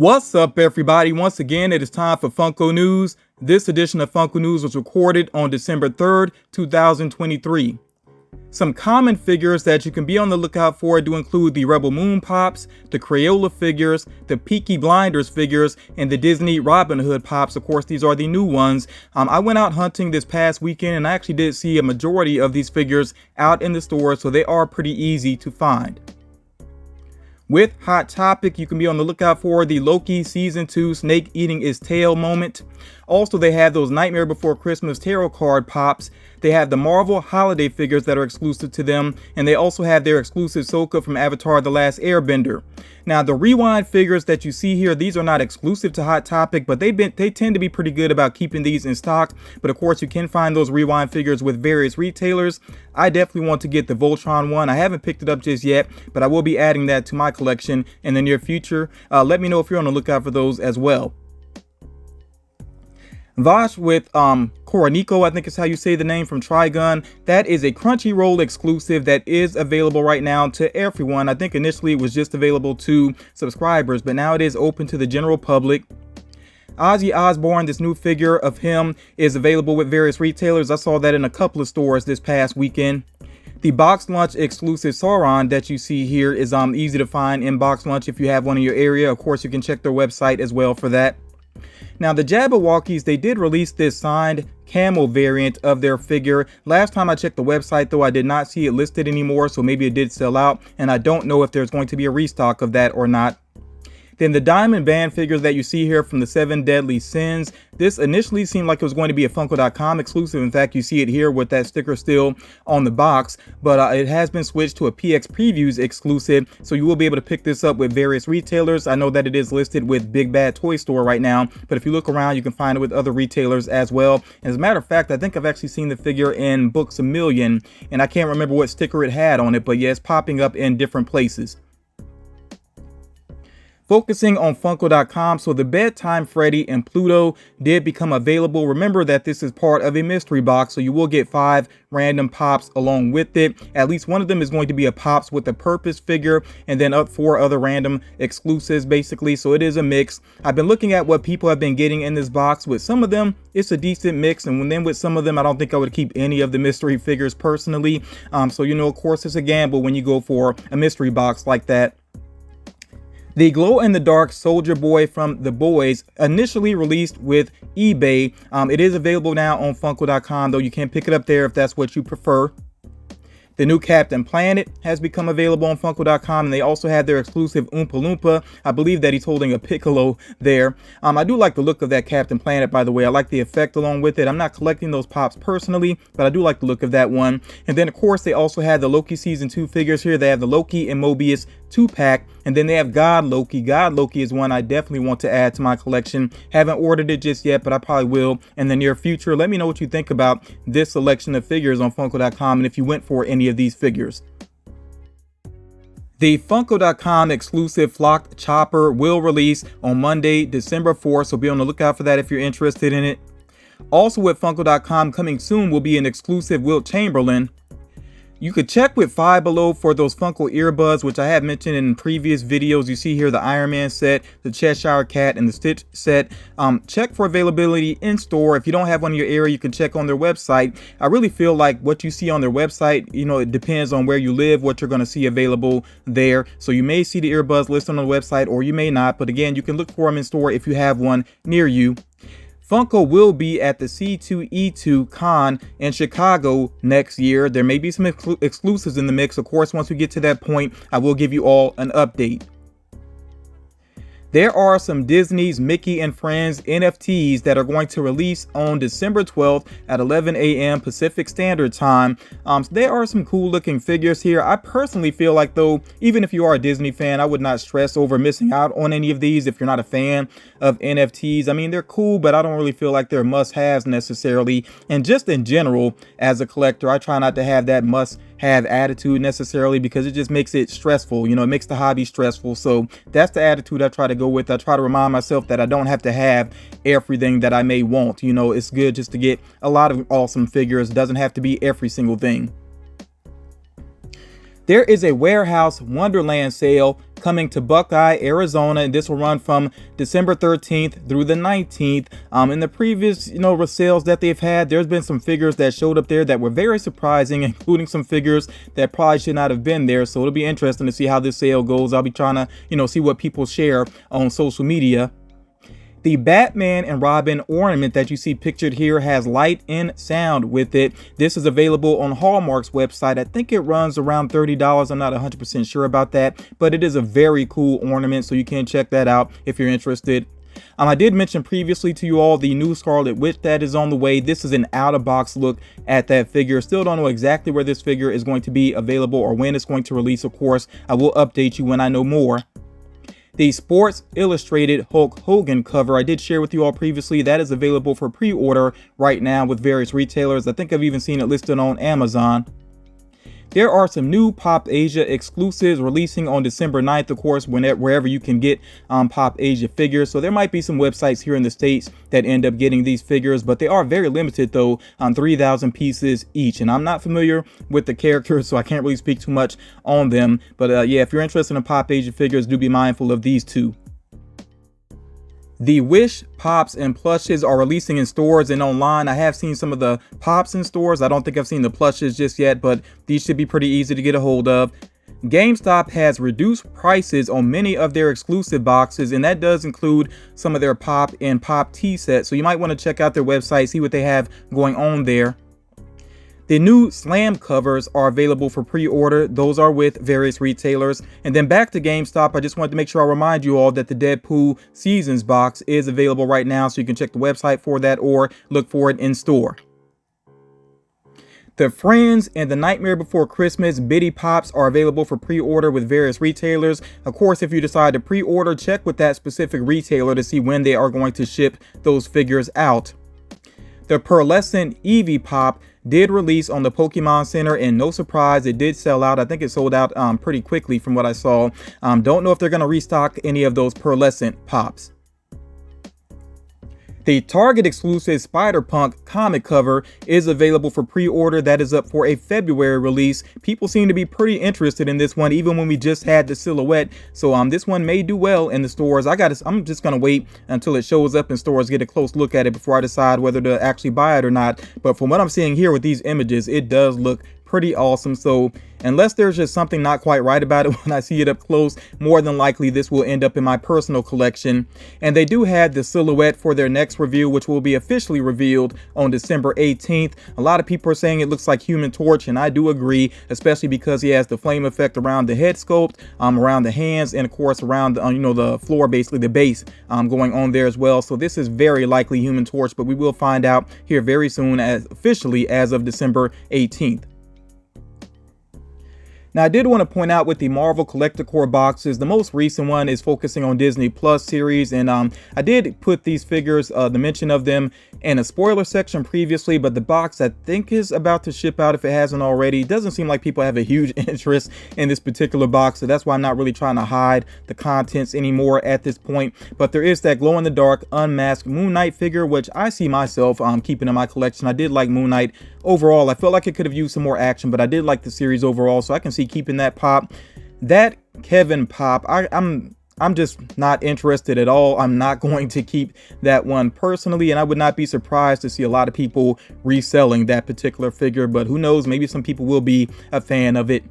What's up, everybody? Once again, it is time for Funko News. This edition of Funko News was recorded on December 3rd, 2023. Some common figures that you can be on the lookout for do include the Rebel Moon Pops, the Crayola figures, the Peaky Blinders figures, and the Disney Robin Hood Pops. Of course, these are the new ones. I went out hunting this past weekend and I actually did see a majority of these figures out in the store, so they are pretty easy to find. With Hot Topic, you can be on the lookout for the Loki Season 2 Snake Eating Its Tail moment. Also, they have those Nightmare Before Christmas tarot card pops. They have the Marvel holiday figures that are exclusive to them. And they also have their exclusive Sokka from Avatar: The Last Airbender. Now, the Rewind figures that you see here, these are not exclusive to Hot Topic, but they tend to be pretty good about keeping these in stock. But of course, you can find those Rewind figures with various retailers. I definitely want to get the Voltron one. I haven't picked it up just yet, but I will be adding that to my collection in the near future. Let me know if you're on the lookout for those as well. Vosh with Koronico, I think is how you say the name, from Trigun. That is a Crunchyroll exclusive that is available right now to everyone. I think initially it was just available to subscribers, but now it is open to the general public. Ozzy Osbourne, this new figure of him, is available with various retailers. I saw that in a couple of stores this past weekend. The Box Lunch exclusive Sauron that you see here is easy to find in Box Lunch if you have one in your area. Of course, you can check their website as well for that. Now, the Jabberwockies, they did release this signed camel variant of their figure. Last time I checked the website, though, I did not see it listed anymore, so maybe it did sell out, and I don't know if there's going to be a restock of that or not. Then the Diamond Band figures that you see here from the 7 Deadly Sins. This initially seemed like it was going to be a Funko.com exclusive. In fact, you see it here with that sticker still on the box, but it has been switched to a PX Previews exclusive, so you will be able to pick this up with various retailers. I know that it is listed with Big Bad Toy Store right now, but if you look around, you can find it with other retailers as well. And as a matter of fact, I think I've actually seen the figure in Books A Million, and I can't remember what sticker it had on it, but yeah, it's popping up in different places. Focusing on Funko.com, so the Bedtime Freddy and Pluto did become available. Remember that this is part of a mystery box, so you will get 5 random pops along with it. At least one of them is going to be a Pops with a Purpose figure, and then up 4 other random exclusives, basically. So it is a mix. I've been looking at what people have been getting in this box. With some of them, it's a decent mix, and then with some of them, I don't think I would keep any of the mystery figures personally. So, you know, of course, it's a gamble when you go for a mystery box like that. The glow-in-the-dark Soldier Boy from The Boys, initially released with eBay. It is available now on Funko.com, though you can pick it up there if that's what you prefer. The new Captain Planet has become available on Funko.com, and they also have their exclusive Oompa Loompa. I believe that he's holding a Piccolo there. I do like the look of that Captain Planet, by the way. I like the effect along with it. I'm not collecting those pops personally, but I do like the look of that one. And then, of course, they also have the Loki Season 2 figures here. They have the Loki and Mobius 2-pack, and then they have God Loki. God Loki is one I definitely want to add to my collection. Haven't ordered it just yet, but I probably will in the near future. Let me know what you think about this selection of figures on Funko.com and if you went for any of these figures. The Funko.com exclusive Flocked Chopper will release on Monday, December 4th, so be on the lookout for that if you're interested in it. Also with Funko.com coming soon will be an exclusive Wilt Chamberlain. You could check with Five Below for those Funko earbuds, which I have mentioned in previous videos. You see here the Iron Man set, the Cheshire Cat, and the Stitch set. Check for availability in store. If you don't have one in your area, you can check on their website. I really feel like what you see on their website, you know, it depends on where you live, what you're going to see available there. So you may see the earbuds listed on the website, or you may not. But again, you can look for them in store if you have one near you. Funko will be at the C2E2 Con in Chicago next year. There may be some exclusives in the mix. Of course, once we get to that point, I will give you all an update. There are some Disney's Mickey and Friends NFTs that are going to release on December 12th at 11 a.m. Pacific Standard Time. So there are some cool looking figures here. I personally feel like, though, even if you are a Disney fan, I would not stress over missing out on any of these if you're not a fan of NFTs. I mean, they're cool, but I don't really feel like they're must-haves necessarily. And just in general, as a collector, I try not to have that must-have attitude necessarily, because it just makes it stressful. You know, it makes the hobby stressful. So that's the attitude I try to go with. I try to remind myself that I don't have to have everything that I may want. You know, it's good just to get a lot of awesome figures. It doesn't have to be every single thing. There is a Warehouse Wonderland sale coming to Buckeye, Arizona, and this will run from December 13th through the 19th. In the previous, sales that they've had, there's been some figures that showed up there that were very surprising, including some figures that probably should not have been there. So it'll be interesting to see how this sale goes. I'll be trying to, see what people share on social media. The Batman and Robin ornament that you see pictured here has light and sound with it. This is available on Hallmark's website. I think it runs around $30. I'm not 100% sure about that, but it is a very cool ornament, so you can check that out if you're interested. I did mention previously to you all the new Scarlet Witch that is on the way. This is an out-of-box look at that figure. Still don't know exactly where this figure is going to be available or when it's going to release. Of course, I will update you when I know more. The Sports Illustrated Hulk Hogan cover I did share with you all previously. That is available for pre-order right now with various retailers. I think I've even seen it listed on Amazon. There are some new Pop Asia exclusives releasing on December 9th, of course, wherever you can get Pop Asia figures. So there might be some websites here in the States that end up getting these figures, but they are very limited though, on 3,000 pieces each. And I'm not familiar with the characters, so I can't really speak too much on them. But yeah, if you're interested in Pop Asia figures, do be mindful of these two. The Wish Pops and plushes are releasing in stores and online. I have seen some of the Pops in stores. I don't think I've seen the plushes just yet, but these should be pretty easy to get a hold of. GameStop has reduced prices on many of their exclusive boxes, and that does include some of their Pop and Pop tea sets. So you might want to check out their website, see what they have going on there. The new Slam covers are available for pre-order. Those are with various retailers. And then back to GameStop, I just wanted to make sure I remind you all that the Deadpool Seasons box is available right now, so you can check the website for that or look for it in store. The Friends and the Nightmare Before Christmas Biddy Pops are available for pre-order with various retailers. Of course, if you decide to pre-order, check with that specific retailer to see when they are going to ship those figures out. The Pearlescent Eevee Pop did release on the Pokemon Center, and no surprise, it did sell out. I think it sold out pretty quickly from what I saw. Don't know if they're going to restock any of those Pearlescent Pops. The Target exclusive Spider-Punk comic cover is available for pre-order. That is up for a February release. People seem to be pretty interested in this one, even when we just had the silhouette. So this one may do well in the stores. I'm just gonna wait until it shows up in stores, get a close look at it before I decide whether to actually buy it or not. But from what I'm seeing here with these images, it does look pretty awesome. So unless there's just something not quite right about it when I see it up close, more than likely this will end up in my personal collection. And they do have the silhouette for their next review, which will be officially revealed on December 18th. A lot of people are saying it looks like Human Torch, and I do agree, especially because he has the flame effect around the head sculpt, around the hands, and of course around the, the floor, basically the base going on there as well. So this is very likely Human Torch, but we will find out here very soon, officially as of December 18th. Now, I did want to point out with the Marvel Collector Core boxes, the most recent one is focusing on Disney Plus series. And I did put these figures, the mention of them in a spoiler section previously, but the box I think is about to ship out if it hasn't already. It doesn't seem like people have a huge interest in this particular box, so that's why I'm not really trying to hide the contents anymore at this point. But there is that glow-in-the-dark unmasked Moon Knight figure, which I see myself keeping in my collection. I did like Moon Knight overall. I felt like it could have used some more action, but I did like the series overall, so I can see keeping that pop. That Kevin pop, I'm just not interested at all. I'm not going to keep that one personally, and I would not be surprised to see a lot of people reselling that particular figure, but who knows, maybe some people will be a fan of it.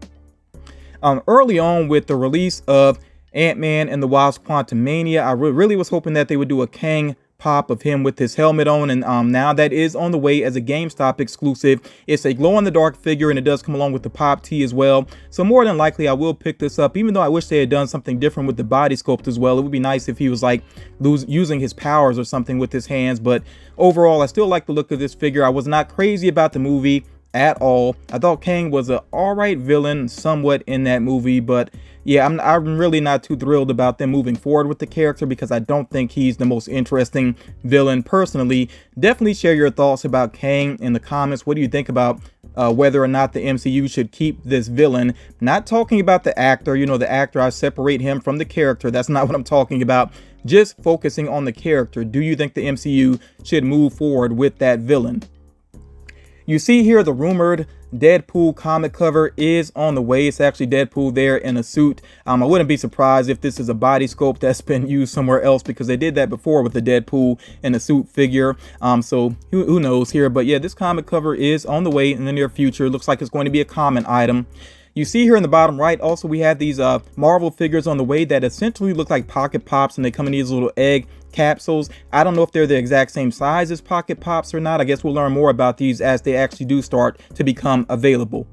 Early on with the release of Ant-Man and the Wasp: Quantumania, I really was hoping that they would do a Kang pop of him with his helmet on, and now that is on the way as a GameStop exclusive. It's a glow-in-the-dark figure, and it does come along with the pop tee as well, so more than likely I will pick this up, even though I wish they had done something different with the body sculpt as well. It would be nice if he was like using his powers or something with his hands, but overall I still like the look of this figure. I was not crazy about the movie at all. I thought Kang was an alright villain somewhat in that movie, but yeah, I'm really not too thrilled about them moving forward with the character because I don't think he's the most interesting villain personally. Definitely share your thoughts about Kang in the comments. What do you think about whether or not the MCU should keep this villain? Not talking about the actor, the actor, I separate him from the character. That's not what I'm talking about. Just focusing on the character. Do you think the MCU should move forward with that villain? You see here the rumored Deadpool comic cover is on the way. It's actually Deadpool there in a suit. I wouldn't be surprised if this is a body sculpt that's been used somewhere else, because they did that before with the Deadpool in a suit figure. So who knows here, but yeah, this comic cover is on the way in the near future. Looks like it's going to be a common item. You see here in the bottom right, also we have these Marvel figures on the way that essentially look like Pocket Pops, and they come in these little egg capsules. I don't know if they're the exact same size as Pocket Pops or not. I guess we'll learn more about these as they actually do start to become available.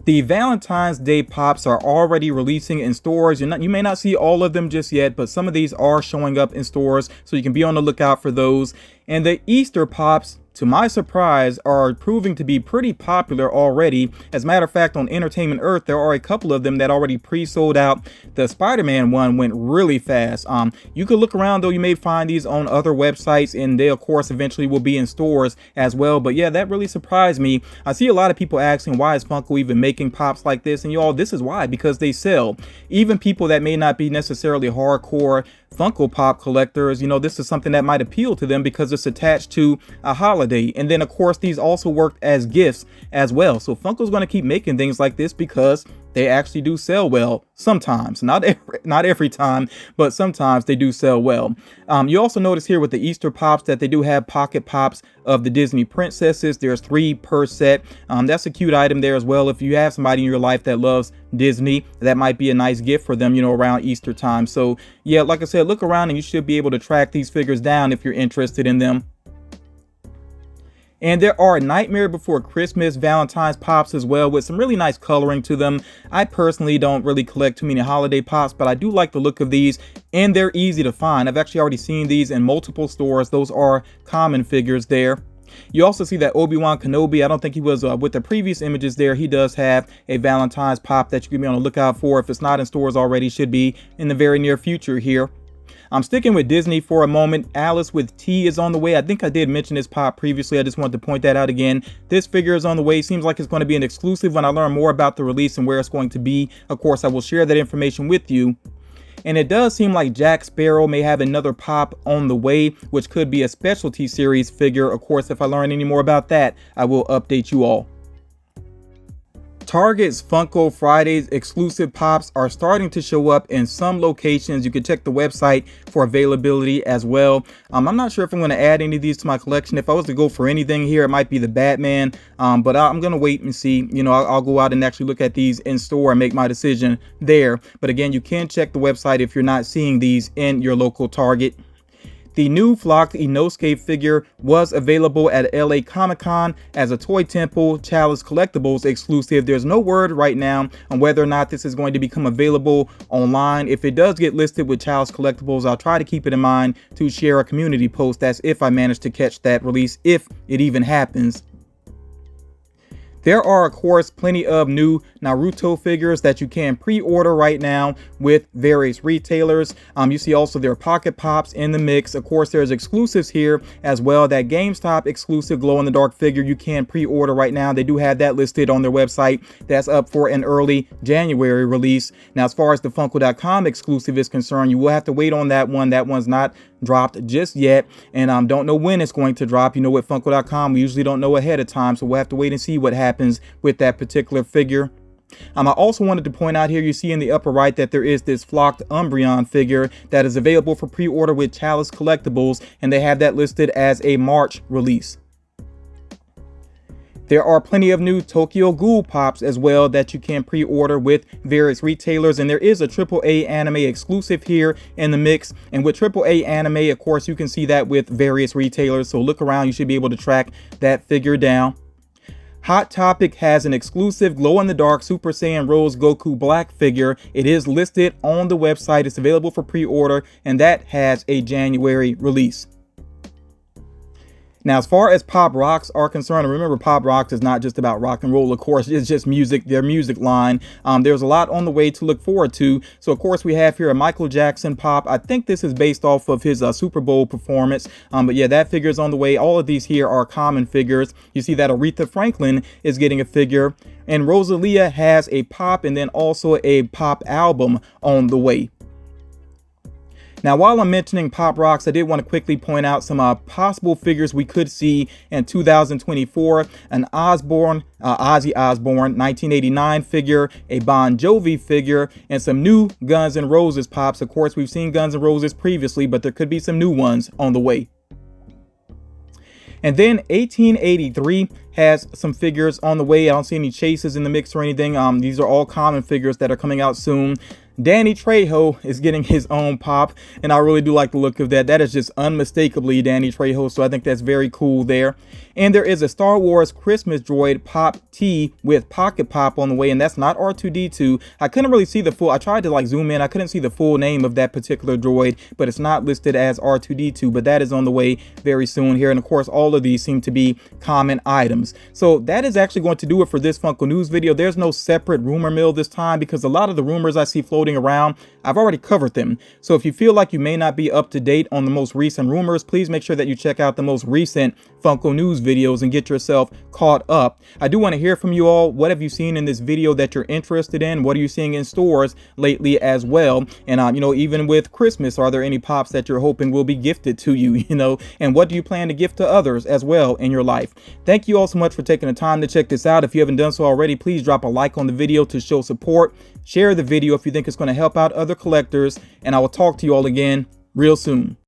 The Valentine's Day Pops are already releasing in stores. You may not see all of them just yet, but some of these are showing up in stores, so you can be on the lookout for those. And the Easter Pops, to my surprise, are proving to be pretty popular already. As a matter of fact, on Entertainment Earth, there are a couple of them that already pre-sold out. The Spider-Man one went really fast. You could look around though. You may find these on other websites, and they of course eventually will be in stores as well. But yeah, that really surprised me. I see a lot of people asking, why is Funko even making pops like this? And y'all, this is why, because they sell. Even people that may not be necessarily hardcore Funko Pop collectors, this is something that might appeal to them because it's attached to a holiday. And then of course these also work as gifts as well. So Funko's going to keep making things like this because they actually do sell well sometimes. Not every time, but sometimes they do sell well. You also notice here with the Easter Pops that they do have Pocket Pops of the Disney princesses. There's 3 per set. That's a cute item there as well. If you have somebody in your life that loves Disney, that might be a nice gift for them, around Easter time. So yeah, like I said, look around and you should be able to track these figures down if you're interested in them. And there are Nightmare Before Christmas Valentine's Pops as well, with some really nice coloring to them. I personally don't really collect too many holiday pops, but I do like the look of these, and they're easy to find. I've actually already seen these in multiple stores. Those are common figures there. You also see that Obi-Wan Kenobi, I don't think he was with the previous images there. He does have a Valentine's pop that you can be on the lookout for. If it's not in stores already, should be in the very near future here. I'm sticking with Disney for a moment. Alice with T is on the way. I think I did mention this pop previously. I just wanted to point that out again. This figure is on the way. Seems like it's going to be an exclusive. When I learn more about the release and where it's going to be, of course, I will share that information with you. And it does seem like Jack Sparrow may have another pop on the way, which could be a specialty series figure. Of course, if I learn any more about that, I will update you all. Target's Funko Fridays exclusive pops are starting to show up in some locations. You can check the website for availability as well. I'm not sure if I'm going to add any of these to my collection. If I was to go for anything here, it might be the Batman, but I'm going to wait and see. I'll go out and actually look at these in store and make my decision there. But again, you can check the website if you're not seeing these in your local Target. The new flocked Inosuke figure was available at LA Comic-Con as a Toy Temple Chalice Collectibles exclusive. There's no word right now on whether or not this is going to become available online. If it does get listed with Chalice Collectibles, I'll try to keep it in mind to share a community post. That's if I manage to catch that release, if it even happens. There are, of course, plenty of new Naruto figures that you can pre-order right now with various retailers. You see also there are Pocket Pops in the mix. Of course, there's exclusives here as well. That GameStop exclusive glow-in-the-dark figure you can pre-order right now. They do have that listed on their website. That's up for an early January release. Now, as far as the Funko.com exclusive is concerned, you will have to wait on that one. That one's not dropped just yet, and don't know when it's going to drop. With Funko.com, we usually don't know ahead of time, so we'll have to wait and see what happens with that particular figure. I also wanted to point out here, you see in the upper right that there is this flocked Umbreon figure that is available for pre-order with Chalice Collectibles, and they have that listed as a March release. There are plenty of new Tokyo Ghoul Pops as well that you can pre-order with various retailers, and there is a AAA anime exclusive here in the mix. And with AAA anime, of course, you can see that with various retailers, so look around, you should be able to track that figure down. Hot Topic has an exclusive glow-in-the-dark Super Saiyan Rose Goku Black figure. It is listed on the website. It's available for pre-order, and that has a January release. Now, as far as Pop Rocks are concerned, remember Pop Rocks is not just about rock and roll, of course, it's just music, their music line. There's a lot on the way to look forward to. So, of course, we have here a Michael Jackson Pop. I think this is based off of his Super Bowl performance. But yeah, that figure is on the way. All of these here are common figures. You see that Aretha Franklin is getting a figure, and Rosalia has a pop and then also a pop album on the way. Now, while I'm mentioning Pop Rocks, I did want to quickly point out some possible figures we could see in 2024. An Ozzy Osbourne 1989 figure, a Bon Jovi figure, and some new Guns N' Roses Pops. Of course, we've seen Guns N' Roses previously, but there could be some new ones on the way. And then 1883 has some figures on the way. I don't see any chases in the mix or anything. These are all common figures that are coming out soon. Danny Trejo is getting his own pop, and I really do like the look of that. That is just unmistakably Danny Trejo, so I think that's very cool there. And there is a Star Wars Christmas droid Pop T with Pocket Pop on the way, and that's not R2-D2. I couldn't really see the full, I tried to like zoom in, I couldn't see the full name of that particular droid, but it's not listed as R2-D2, but that is on the way very soon here. And of course, all of these seem to be common items. So that is actually going to do it for this Funko News video. There's no separate rumor mill this time because a lot of the rumors I see floating around, I've already covered them. So if you feel like you may not be up to date on the most recent rumors, please make sure that you check out the most recent Funko News videos and get yourself caught up. I do want to hear from you all. What have you seen in this video that you're interested in? What are you seeing in stores lately as well? And you know, even with Christmas, are there any pops that you're hoping will be gifted to you, you know? And what do you plan to gift to others as well in your life? Thank you all so much for taking the time to check this out. If you haven't done so already, please drop a like on the video to show support. Share the video if you think it's going to help out other collectors, and I will talk to you all again real soon.